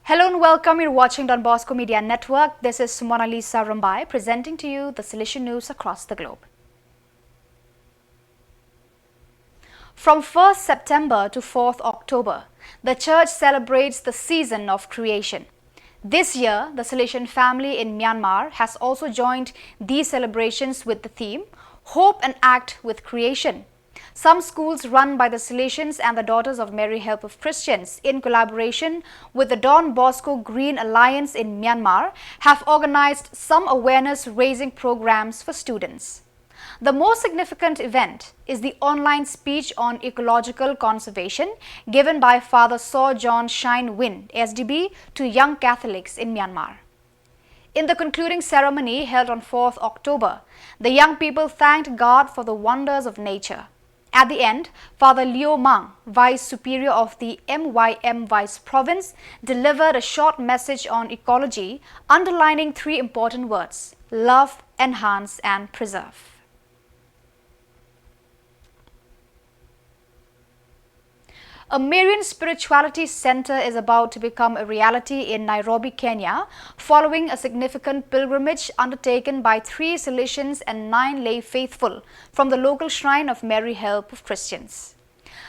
Hello and welcome. You're watching Don Bosco Media Network. This is Mona Lisa Rambai presenting to you the Salesian news across the globe. From 1st September to 4th October, the church celebrates the season of creation. This year, the Salesian family in Myanmar has also joined these celebrations with the theme, Hope and Act with Creation. Some schools run by the Salesians and the Daughters of Mary Help of Christians in collaboration with the Don Bosco Green Alliance in Myanmar have organized some awareness-raising programs for students. The most significant event is the online speech on ecological conservation given by Father Saw John Shine Win, SDB, to young Catholics in Myanmar. In the concluding ceremony held on 4th October, the young people thanked God for the wonders of nature. At the end, Father Leo Mang, Vice Superior of the MYM Vice Province, delivered a short message on ecology, underlining three important words: love, enhance, and preserve. A Marian Spirituality Center is about to become a reality in Nairobi, Kenya, following a significant pilgrimage undertaken by 3 Salesians and 9 lay faithful from the local shrine of Mary Help of Christians.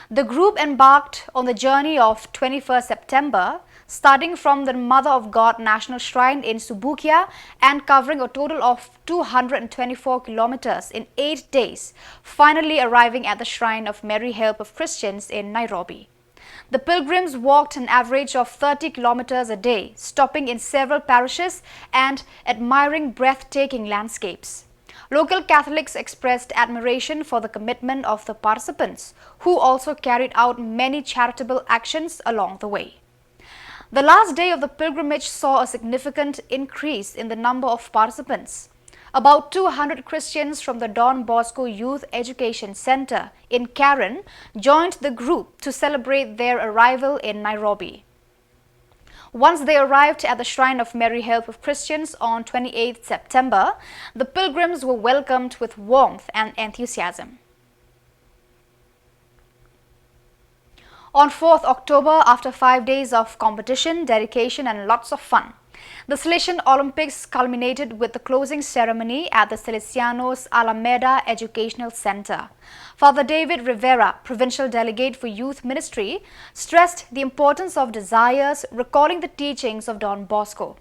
The group embarked on the journey of 21st September, starting from the Mother of God National Shrine in Subukia and covering a total of 224 kilometers in 8 days, finally arriving at the Shrine of Mary Help of Christians in Nairobi. The pilgrims walked an average of 30 kilometers a day, stopping in several parishes and admiring breathtaking landscapes. Local Catholics expressed admiration for the commitment of the participants, who also carried out many charitable actions along the way. The last day of the pilgrimage saw a significant increase in the number of participants. About 200 Christians from the Don Bosco Youth Education Center in Karen joined the group to celebrate their arrival in Nairobi. Once they arrived at the Shrine of Mary Help of Christians on 28th September, the pilgrims were welcomed with warmth and enthusiasm. On 4th October, after 5 days of competition, dedication and lots of fun, the Salesian Olympics culminated with the closing ceremony at the Salesianos Alameda Educational Center. Father David Rivera, Provincial Delegate for Youth Ministry, stressed the importance of desires, recalling the teachings of Don Bosco.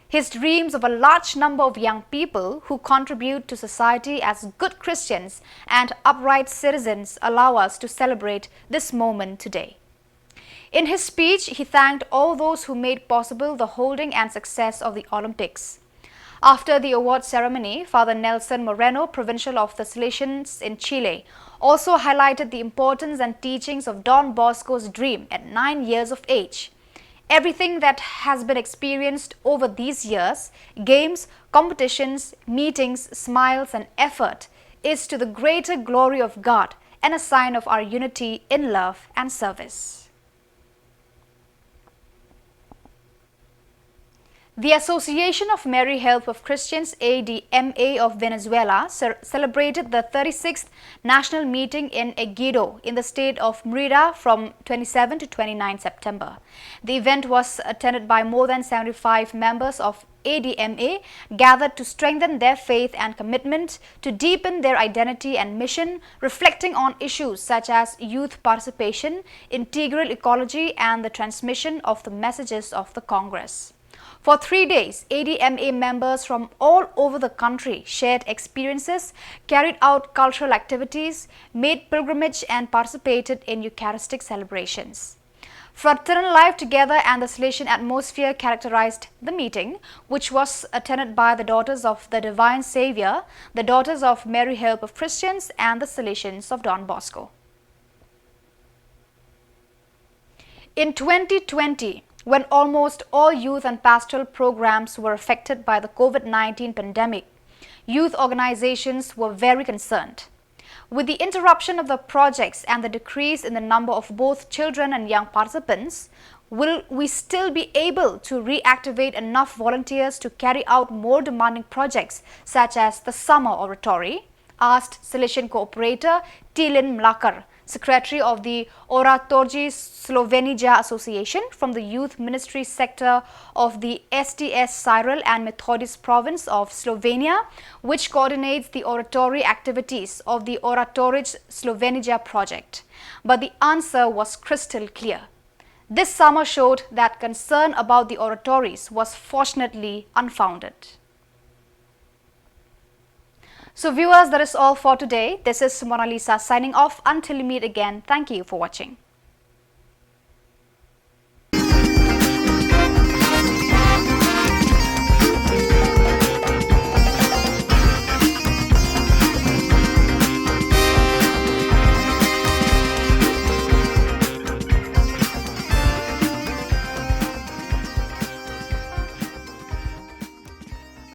His dreams of a large number of young people who contribute to society as good Christians and upright citizens allow us to celebrate this moment today. In his speech, he thanked all those who made possible the holding and success of the Olympics. After the award ceremony, Father Nelson Moreno, Provincial of the Salesians in Chile, also highlighted the importance and teachings of Don Bosco's dream at 9 years of age. Everything that has been experienced over these years, games, competitions, meetings, smiles and effort, is to the greater glory of God and a sign of our unity in love and service. The Association of Mary Help of Christians, ADMA of Venezuela, celebrated the 36th national meeting in Ejido in the state of Mérida from 27 to 29 September. The event was attended by more than 75 members of ADMA gathered to strengthen their faith and commitment to deepen their identity and mission, reflecting on issues such as youth participation, integral ecology and the transmission of the messages of the Congress. For 3 days, ADMA members from all over the country shared experiences, carried out cultural activities, made pilgrimage and participated in Eucharistic celebrations. Fraternal life together and the Salesian atmosphere characterized the meeting, which was attended by the Daughters of the Divine Savior, the Daughters of Mary Help of Christians and the Salesians of Don Bosco. In 2020, when almost all youth and pastoral programs were affected by the COVID-19 pandemic, youth organizations were very concerned. With the interruption of the projects and the decrease in the number of both children and young participants, will we still be able to reactivate enough volunteers to carry out more demanding projects such as the Summer Oratory? Asked Salesian cooperator Tilin Mlakar, secretary of the Oratorji Slovenija Association from the Youth Ministry sector of the STS Cyril and Methodist province of Slovenia, which coordinates the oratory activities of the Oratorij Slovenija project. But the answer was crystal clear. This summer showed that concern about the oratories was fortunately unfounded. So viewers, that is all for today. This is Mona Lisa signing off. Until we meet again, thank you for watching.